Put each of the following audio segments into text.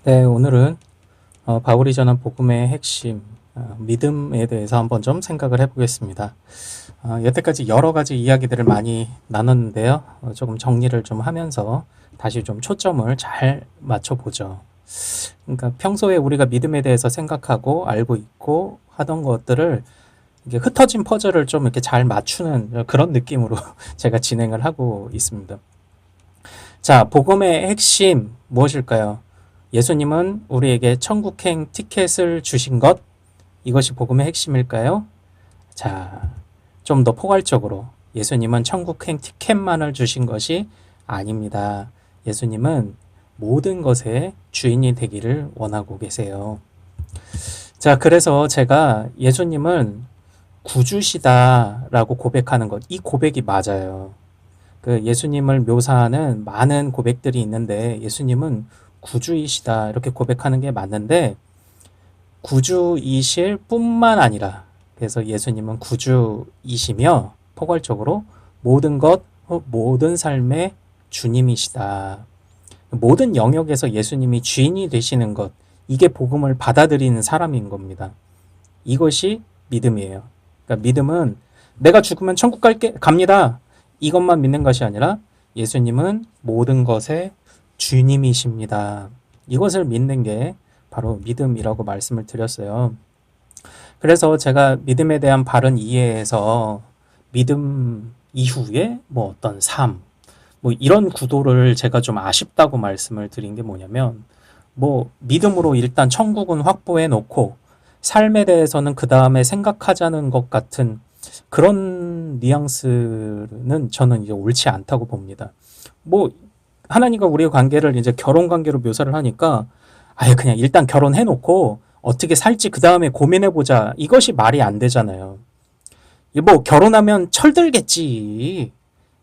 네, 오늘은 바울이 전한 복음의 핵심, 믿음에 대해서 한번 좀 생각을 해보겠습니다. 여태까지 여러 가지 이야기들을 많이 나눴는데요. 조금 정리를 좀 하면서 다시 좀 초점을 잘 맞춰보죠. 그러니까 평소에 우리가 믿음에 대해서 생각하고 알고 있고 하던 것들을 이게 흩어진 퍼즐을 좀 이렇게 잘 맞추는 그런 느낌으로 제가 진행을 하고 있습니다. 자, 복음의 핵심 무엇일까요? 예수님은 우리에게 천국행 티켓을 주신 것, 이것이 복음의 핵심일까요? 자, 좀 더 포괄적으로 예수님은 천국행 티켓만을 주신 것이 아닙니다. 예수님은 모든 것의 주인이 되기를 원하고 계세요. 자, 그래서 제가 예수님은 구주시다라고 고백하는 것, 이 고백이 맞아요. 그 예수님을 묘사하는 많은 고백들이 있는데 예수님은 구주이시다 이렇게 고백하는 게 맞는데 구주이실 뿐만 아니라 그래서 예수님은 구주이시며 포괄적으로 모든 것, 모든 삶의 주님이시다. 모든 영역에서 예수님이 주인이 되시는 것, 이게 복음을 받아들이는 사람인 겁니다. 이것이 믿음이에요. 그러니까 믿음은 내가 죽으면 천국 갑니다. 이것만 믿는 것이 아니라 예수님은 모든 것의 주님이십니다. 이것을 믿는 게 바로 믿음이라고 말씀을 드렸어요. 그래서 제가 믿음에 대한 바른 이해에서 믿음 이후에 뭐 어떤 삶, 뭐 이런 구도를 제가 좀 아쉽다고 말씀을 드린 게 뭐냐면 뭐 믿음으로 일단 천국은 확보해 놓고 삶에 대해서는 그 다음에 생각하자는 것 같은 그런 뉘앙스는 저는 이제 옳지 않다고 봅니다. 뭐 하나님과 우리의 관계를 이제 결혼 관계로 묘사를 하니까 아예 그냥 일단 결혼해 놓고 어떻게 살지 그 다음에 고민해 보자. 이것이 말이 안 되잖아요. 뭐 결혼하면 철들겠지.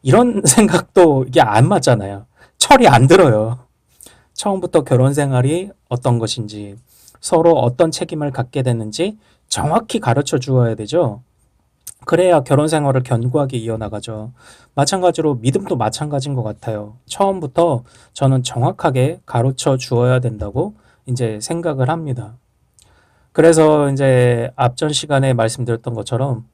이런 생각도 이게 안 맞잖아요. 철이 안 들어요. 처음부터 결혼 생활이 어떤 것인지 서로 어떤 책임을 갖게 되는지 정확히 가르쳐 주어야 되죠. 그래야 결혼 생활을 견고하게 이어나가죠. 마찬가지로 믿음도 마찬가지인 것 같아요. 처음부터 저는 정확하게 가르쳐 주어야 된다고 이제 생각을 합니다. 그래서 이제 앞전 시간에 말씀드렸던 것처럼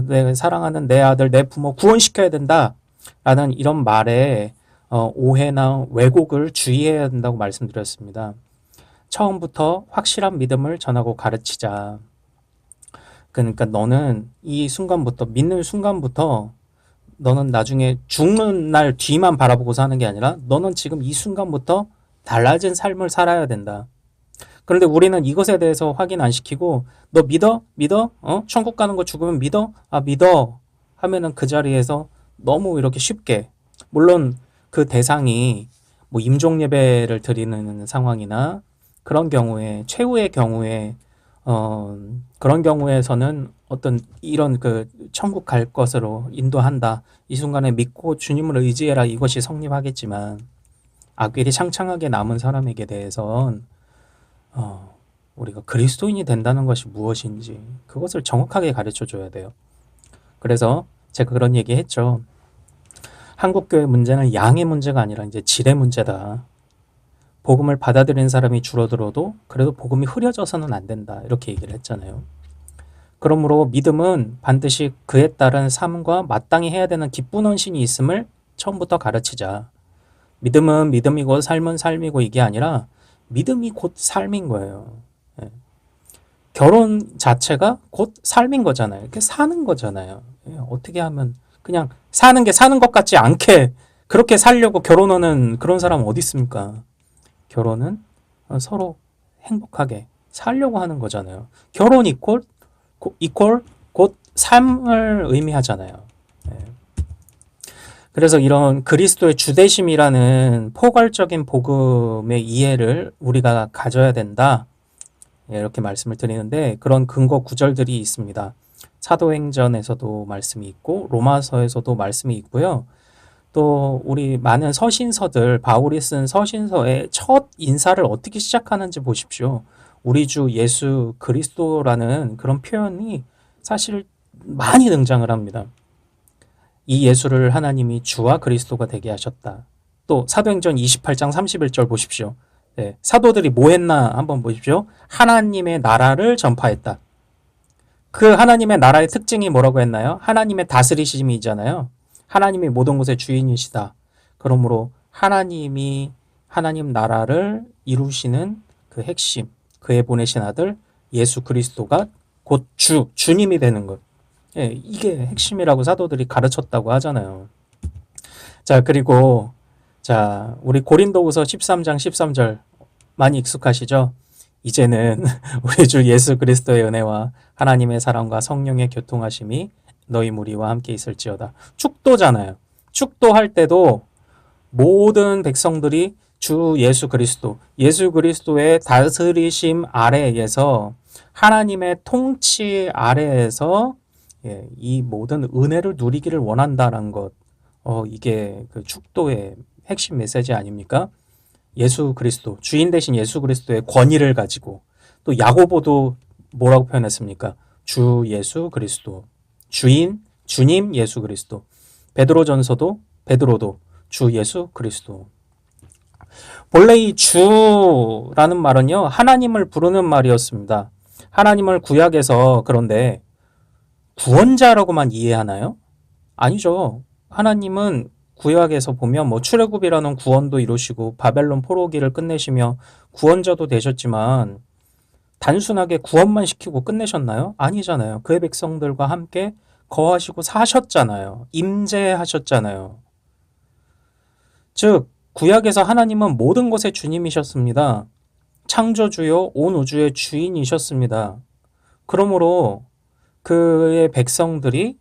내 사랑하는 내 아들, 내 부모 구원시켜야 된다. 라는 이런 말에 오해나 왜곡을 주의해야 된다고 말씀드렸습니다. 처음부터 확실한 믿음을 전하고 가르치자. 그러니까 너는 이 순간부터, 믿는 순간부터 너는 나중에 죽는 날 뒤만 바라보고 사는 게 아니라 너는 지금 이 순간부터 달라진 삶을 살아야 된다. 그런데 우리는 이것에 대해서 확인 안 시키고 너 믿어? 믿어? 천국 가는 거 죽으면 믿어? 믿어. 하면은 그 자리에서 너무 이렇게 쉽게 물론 그 대상이 뭐 임종 예배를 드리는 상황이나 그런 경우에 최후의 경우에 그런 경우에서는 어떤 이런 그 천국 갈 것으로 인도한다. 이 순간에 믿고 주님을 의지해라. 이것이 성립하겠지만 악길이 창창하게 남은 사람에게 대해선 우리가 그리스도인이 된다는 것이 무엇인지 그것을 정확하게 가르쳐 줘야 돼요. 그래서 제가 그런 얘기 했죠. 한국교회 문제는 양의 문제가 아니라 이제 질의 문제다. 복음을 받아들이는 사람이 줄어들어도 그래도 복음이 흐려져서는 안 된다. 이렇게 얘기를 했잖아요. 그러므로 믿음은 반드시 그에 따른 삶과 마땅히 해야 되는 기쁜 헌신이 있음을 처음부터 가르치자. 믿음은 믿음이고 삶은 삶이고 이게 아니라 믿음이 곧 삶인 거예요. 예. 결혼 자체가 곧 삶인 거잖아요. 이렇게 사는 거잖아요. 예. 어떻게 하면 그냥 사는 게 사는 것 같지 않게 그렇게 살려고 결혼하는 그런 사람은 어디 있습니까? 결혼은 서로 행복하게 살려고 하는 거잖아요. 결혼 이퀄 곧 삶을 의미하잖아요. 네. 그래서 이런 그리스도의 주대심이라는 포괄적인 복음의 이해를 우리가 가져야 된다. 이렇게 말씀을 드리는데 그런 근거 구절들이 있습니다. 사도행전에서도 말씀이 있고 로마서에서도 말씀이 있고요. 또 우리 많은 서신서들 바울이 쓴 서신서의 첫 인사를 어떻게 시작하는지 보십시오. 우리 주 예수 그리스도라는 그런 표현이 사실 많이 등장을 합니다. 이 예수를 하나님이 주와 그리스도가 되게 하셨다. 또 사도행전 28장 31절 보십시오. 네, 사도들이 뭐 했나 한번 보십시오. 하나님의 나라를 전파했다. 그 하나님의 나라의 특징이 뭐라고 했나요? 하나님의 다스리심이잖아요. 하나님이 모든 것의 주인이시다. 그러므로 하나님 나라를 이루시는 그 핵심, 그의 보내신 아들 예수 그리스도가 곧 주님이 되는 것. 예, 이게 핵심이라고 사도들이 가르쳤다고 하잖아요. 자, 그리고 자, 우리 고린도후서 13장 13절 많이 익숙하시죠? 이제는 우리 주 예수 그리스도의 은혜와 하나님의 사랑과 성령의 교통하심이 너희 무리와 함께 있을지어다. 축도잖아요. 축도할 때도 모든 백성들이 주 예수 그리스도의 다스리심 아래에서 하나님의 통치 아래에서 이 모든 은혜를 누리기를 원한다는 것. 이게 그 축도의 핵심 메시지 아닙니까? 예수 그리스도, 주인 대신 예수 그리스도의 권위를 가지고 또 야고보도 뭐라고 표현했습니까? 주 예수 그리스도, 주님 예수 그리스도. 베드로도 주 예수 그리스도. 본래 이 주라는 말은요, 하나님을 부르는 말이었습니다. 하나님을 구약에서 그런데 구원자라고만 이해하나요? 아니죠. 하나님은 구약에서 보면 뭐 출애굽이라는 구원도 이루시고 바벨론 포로기를 끝내시며 구원자도 되셨지만 단순하게 구원만 시키고 끝내셨나요? 아니잖아요. 그의 백성들과 함께 거하시고 사셨잖아요. 임재하셨잖아요. 즉 구약에서 하나님은 모든 것의 주님이셨습니다. 창조주요 온 우주의 주인이셨습니다. 그러므로 그의 백성들이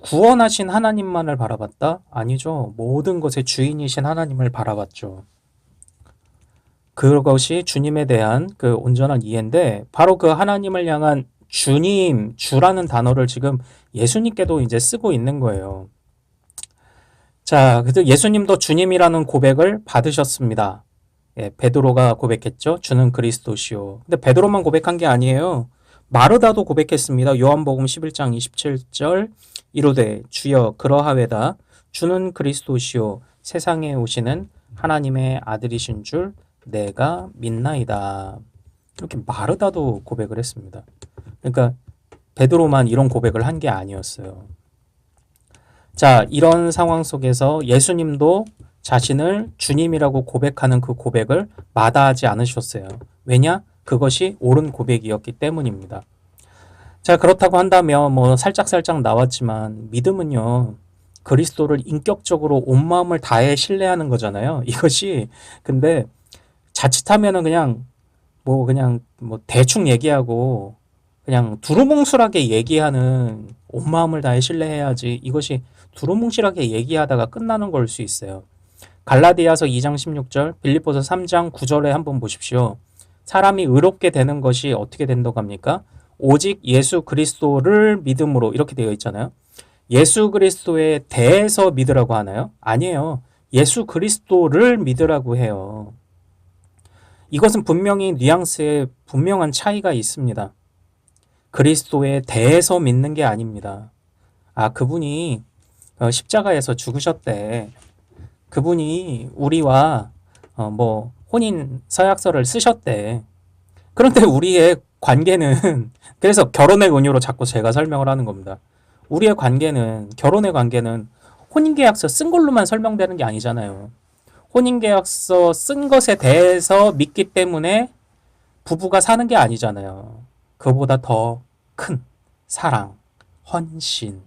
구원하신 하나님만을 바라봤다? 아니죠. 모든 것의 주인이신 하나님을 바라봤죠. 그것이 주님에 대한 그 온전한 이해인데 바로 그 하나님을 향한 주님, 주라는 단어를 지금 예수님께도 이제 쓰고 있는 거예요. 자, 그래서 예수님도 주님이라는 고백을 받으셨습니다. 베드로가 고백했죠. 주는 그리스도시요. 근데 베드로만 고백한 게 아니에요. 마르다도 고백했습니다. 요한복음 11장 27절 이르되 주여 그러하외다 주는 그리스도시요 세상에 오시는 하나님의 아들이신 줄 내가 믿나이다. 이렇게 마르다도 고백을 했습니다. 그러니까 베드로만 이런 고백을 한 게 아니었어요. 자, 이런 상황 속에서 예수님도 자신을 주님이라고 고백하는 그 고백을 마다하지 않으셨어요. 왜냐? 그것이 옳은 고백이었기 때문입니다. 자, 그렇다고 한다면 뭐 살짝 나왔지만 믿음은요. 그리스도를 인격적으로 온 마음을 다해 신뢰하는 거잖아요. 이것이 근데 자칫하면은 그냥 뭐 대충 얘기하고 그냥 두루뭉술하게 얘기하는 온 마음을 다해 신뢰해야지 이것이 두루뭉실하게 얘기하다가 끝나는 걸 수 있어요. 갈라디아서 2장 16절, 빌립보서 3장 9절에 한번 보십시오. 사람이 의롭게 되는 것이 어떻게 된다고 합니까? 오직 예수 그리스도를 믿음으로 이렇게 되어 있잖아요. 예수 그리스도에 대해서 믿으라고 하나요? 아니에요. 예수 그리스도를 믿으라고 해요. 이것은 분명히 뉘앙스에 분명한 차이가 있습니다. 그리스도에 대해서 믿는 게 아닙니다. 그분이 십자가에서 죽으셨대. 그분이 우리와 뭐 혼인 서약서를 쓰셨대. 그런데 우리의 관계는 그래서 결혼의 은유로 자꾸 제가 설명을 하는 겁니다. 우리의 관계는 결혼의 관계는 혼인계약서 쓴 걸로만 설명되는 게 아니잖아요. 혼인계약서 쓴 것에 대해서 믿기 때문에 부부가 사는 게 아니잖아요. 그보다 더 큰 사랑, 헌신,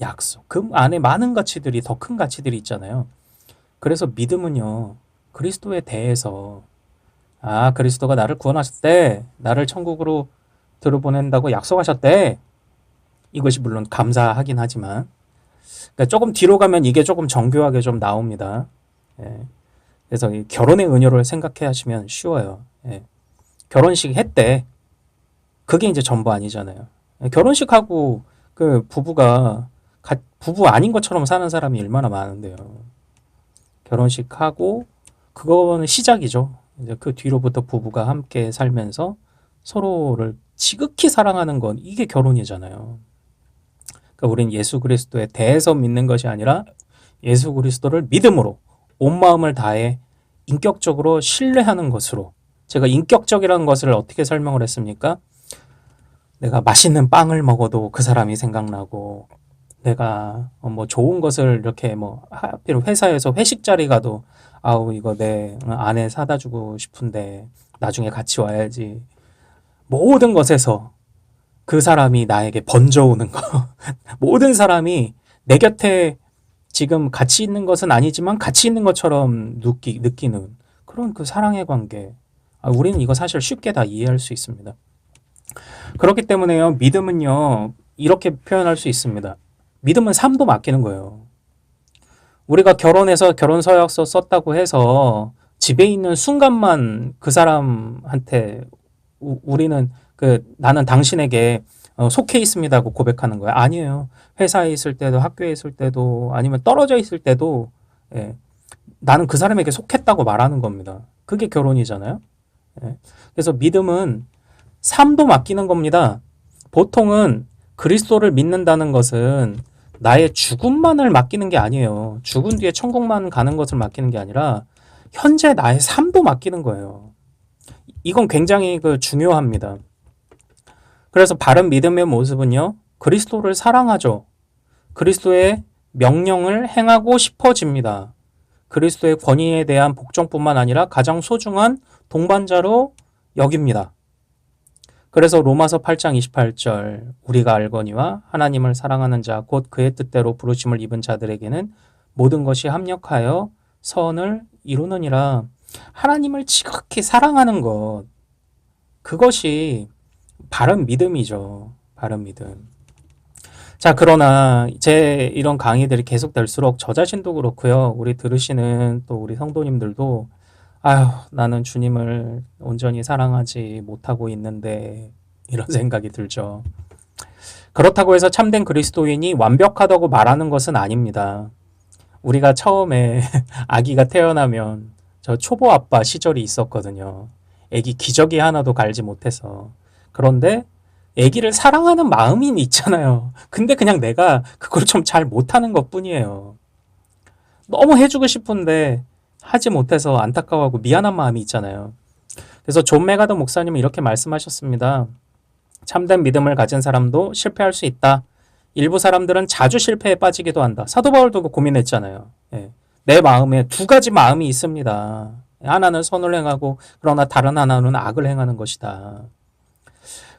약속. 그 안에 많은 가치들이 더 큰 가치들이 있잖아요. 그래서 믿음은요. 그리스도에 대해서 그리스도가 나를 구원하셨대. 나를 천국으로 들어보낸다고 약속하셨대. 이것이 물론 감사하긴 하지만 그러니까 조금 뒤로 가면 이게 조금 정교하게 좀 나옵니다. 그래서 결혼의 은유를 생각해 하시면 쉬워요. 결혼식 했대. 그게 이제 전부 아니잖아요. 결혼식하고 그 부부가 부부 아닌 것처럼 사는 사람이 얼마나 많은데요. 결혼식하고 그거는 시작이죠. 이제 그 뒤로부터 부부가 함께 살면서 서로를 지극히 사랑하는 건 이게 결혼이잖아요. 그러니까 우린 예수 그리스도에 대해서 믿는 것이 아니라 예수 그리스도를 믿음으로 온 마음을 다해 인격적으로 신뢰하는 것으로. 제가 인격적이라는 것을 어떻게 설명을 했습니까? 내가 맛있는 빵을 먹어도 그 사람이 생각나고, 내가 뭐 좋은 것을 이렇게 뭐 하필 회사에서 회식 자리 가도 아우 이거 내 아내 사다 주고 싶은데 나중에 같이 와야지. 모든 것에서 그 사람이 나에게 번져오는 거. 모든 사람이 내 곁에 지금 같이 있는 것은 아니지만 같이 있는 것처럼 느끼는 그런 그 사랑의 관계. 우리는 이거 사실 쉽게 다 이해할 수 있습니다. 그렇기 때문에요, 믿음은요, 이렇게 표현할 수 있습니다. 믿음은 삶도 맡기는 거예요. 우리가 결혼해서 결혼서약서 썼다고 해서 집에 있는 순간만 그 사람한테 우리는 나는 당신에게 속해 있습니다고 고백하는 거예요. 아니에요. 회사에 있을 때도 학교에 있을 때도 아니면 떨어져 있을 때도 예, 나는 그 사람에게 속했다고 말하는 겁니다. 그게 결혼이잖아요. 예. 그래서 믿음은 삶도 맡기는 겁니다. 보통은 그리스도를 믿는다는 것은 나의 죽음만을 맡기는 게 아니에요. 죽은 뒤에 천국만 가는 것을 맡기는 게 아니라 현재 나의 삶도 맡기는 거예요. 이건 굉장히 중요합니다. 그래서 바른 믿음의 모습은요, 그리스도를 사랑하죠. 그리스도의 명령을 행하고 싶어집니다. 그리스도의 권위에 대한 복종뿐만 아니라 가장 소중한 동반자로 여깁니다. 그래서 로마서 8장 28절 우리가 알거니와 하나님을 사랑하는 자 곧 그의 뜻대로 부르심을 입은 자들에게는 모든 것이 합력하여 선을 이루느니라. 하나님을 지극히 사랑하는 것, 그것이 바른 믿음이죠. 바른 믿음. 자, 그러나 제 이런 강의들이 계속될수록 저 자신도 그렇고요. 우리 들으시는 또 우리 성도님들도 아휴, 나는 주님을 온전히 사랑하지 못하고 있는데 이런 생각이 들죠. 그렇다고 해서 참된 그리스도인이 완벽하다고 말하는 것은 아닙니다. 우리가 처음에 아기가 태어나면 저 초보 아빠 시절이 있었거든요. 아기 기저귀 하나도 갈지 못해서. 그런데 아기를 사랑하는 마음이 있잖아요. 근데 그냥 내가 그걸 좀 잘 못하는 것뿐이에요. 너무 해주고 싶은데 하지 못해서 안타까워하고 미안한 마음이 있잖아요. 그래서 존 메가더 목사님은 이렇게 말씀하셨습니다. 참된 믿음을 가진 사람도 실패할 수 있다. 일부 사람들은 자주 실패에 빠지기도 한다. 사도 바울도 고민했잖아요. 예. 내 마음에 두 가지 마음이 있습니다. 하나는 선을 행하고 그러나 다른 하나는 악을 행하는 것이다.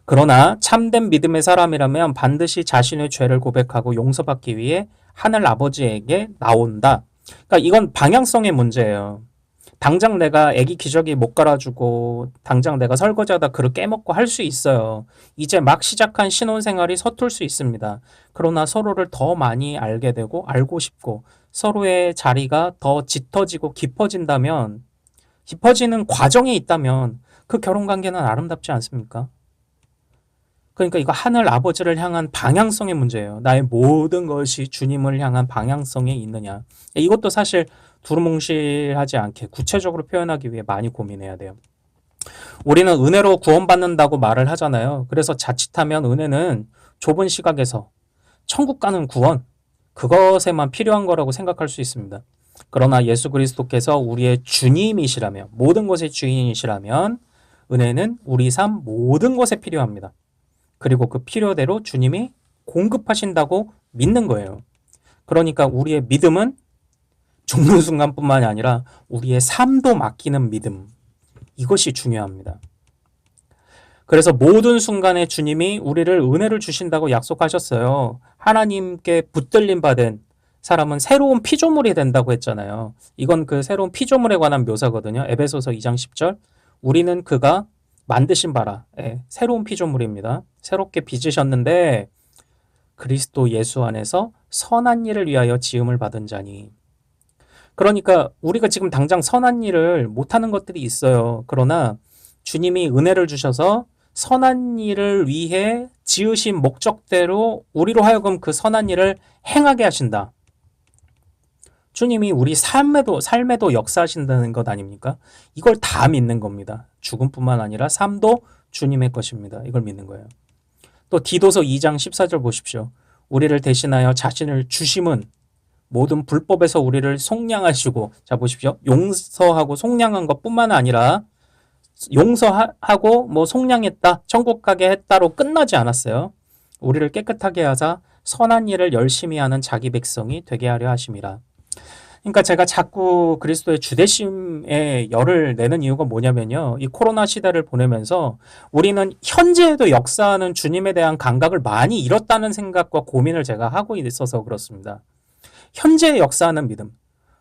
그러나 참된 믿음의 사람이라면 반드시 자신의 죄를 고백하고 용서받기 위해 하늘 아버지에게 나온다. 그러니까 이건 방향성의 문제예요. 당장 내가 아기 기저귀 못 갈아주고 당장 내가 설거지하다 그릇 깨먹고 할 수 있어요. 이제 막 시작한 신혼생활이 서툴 수 있습니다. 그러나 서로를 더 많이 알게 되고 알고 싶고 서로의 자리가 더 짙어지고 깊어지는 과정에 있다면 그 결혼관계는 아름답지 않습니까? 그러니까 이거 하늘 아버지를 향한 방향성의 문제예요. 나의 모든 것이 주님을 향한 방향성에 있느냐. 이것도 사실 두루뭉실하지 않게 구체적으로 표현하기 위해 많이 고민해야 돼요. 우리는 은혜로 구원받는다고 말을 하잖아요. 그래서 자칫하면 은혜는 좁은 시각에서 천국 가는 구원, 그것에만 필요한 거라고 생각할 수 있습니다. 그러나 예수 그리스도께서 우리의 주님이시라면, 모든 것의 주인이시라면 은혜는 우리 삶 모든 것에 필요합니다. 그리고 그 필요대로 주님이 공급하신다고 믿는 거예요. 그러니까 우리의 믿음은 죽는 순간뿐만이 아니라 우리의 삶도 맡기는 믿음. 이것이 중요합니다. 그래서 모든 순간에 주님이 우리를 은혜를 주신다고 약속하셨어요. 하나님께 붙들림 받은 사람은 새로운 피조물이 된다고 했잖아요. 이건 그 새로운 피조물에 관한 묘사거든요. 에베소서 2장 10절. 우리는 그가 만드신 바라. 새로운 피조물입니다. 새롭게 빚으셨는데 그리스도 예수 안에서 선한 일을 위하여 지음을 받은 자니. 그러니까 우리가 지금 당장 선한 일을 못하는 것들이 있어요. 그러나 주님이 은혜를 주셔서 선한 일을 위해 지으신 목적대로 우리로 하여금 그 선한 일을 행하게 하신다. 주님이 우리 삶에도 역사하신다는 것 아닙니까? 이걸 다 믿는 겁니다. 죽음뿐만 아니라 삶도 주님의 것입니다. 이걸 믿는 거예요. 또 디도서 2장 14절 보십시오. 우리를 대신하여 자신을 주심은 모든 불법에서 우리를 속량하시고, 자 보십시오. 용서하고 속량한 것뿐만 아니라 용서하고 뭐 속량했다, 천국 가게 했다로 끝나지 않았어요. 우리를 깨끗하게 하사 선한 일을 열심히 하는 자기 백성이 되게 하려 하심이라. 그러니까 제가 자꾸 그리스도의 주대심에 열을 내는 이유가 뭐냐면요. 이 코로나 시대를 보내면서 우리는 현재에도 역사하는 주님에 대한 감각을 많이 잃었다는 생각과 고민을 제가 하고 있어서 그렇습니다. 현재에 역사하는 믿음.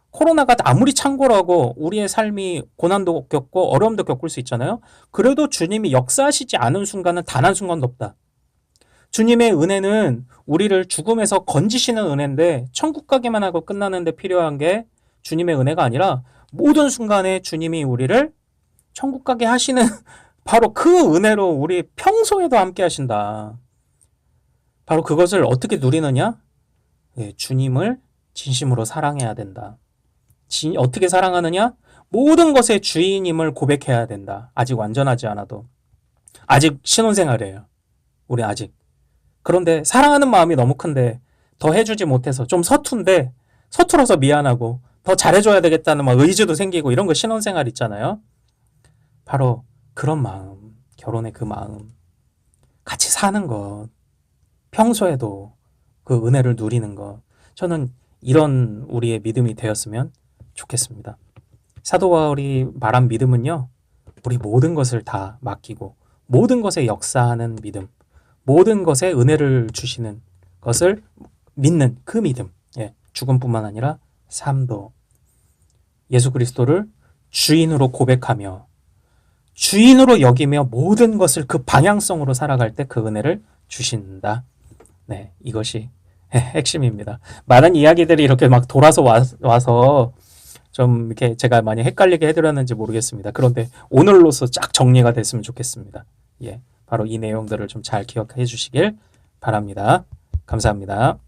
코로나가 아무리 창궐하고 우리의 삶이 고난도 겪고 어려움도 겪을 수 있잖아요. 그래도 주님이 역사하시지 않은 순간은 단 한 순간도 없다. 주님의 은혜는 우리를 죽음에서 건지시는 은혜인데 천국 가기만 하고 끝나는데 필요한 게 주님의 은혜가 아니라 모든 순간에 주님이 우리를 천국 가게 하시는 바로 그 은혜로 우리 평소에도 함께 하신다. 바로 그것을 어떻게 누리느냐? 예, 주님을 진심으로 사랑해야 된다. 어떻게 사랑하느냐? 모든 것의 주인임을 고백해야 된다. 아직 완전하지 않아도. 아직 신혼생활이에요. 우리 아직. 그런데 사랑하는 마음이 너무 큰데 더 해주지 못해서 좀 서툰데 서툴어서 미안하고 더 잘해줘야 되겠다는 막 의지도 생기고 이런 거 신혼생활 있잖아요. 바로 그런 마음, 결혼의 그 마음, 같이 사는 것, 평소에도 그 은혜를 누리는 것, 저는 이런 우리의 믿음이 되었으면 좋겠습니다. 사도 바울이 말한 믿음은요, 우리 모든 것을 다 맡기고 모든 것에 역사하는 믿음, 모든 것에 은혜를 주시는 것을 믿는 그 믿음. 예, 죽음뿐만 아니라 삶도 예수 그리스도를 주인으로 고백하며 주인으로 여기며 모든 것을 그 방향성으로 살아갈 때 그 은혜를 주신다. 네, 이것이 핵심입니다. 많은 이야기들이 이렇게 막 돌아서 와서 좀 이렇게 제가 많이 헷갈리게 해드렸는지 모르겠습니다. 그런데 오늘로서 쫙 정리가 됐으면 좋겠습니다. 예. 바로 이 내용들을 좀 잘 기억해 주시길 바랍니다. 감사합니다.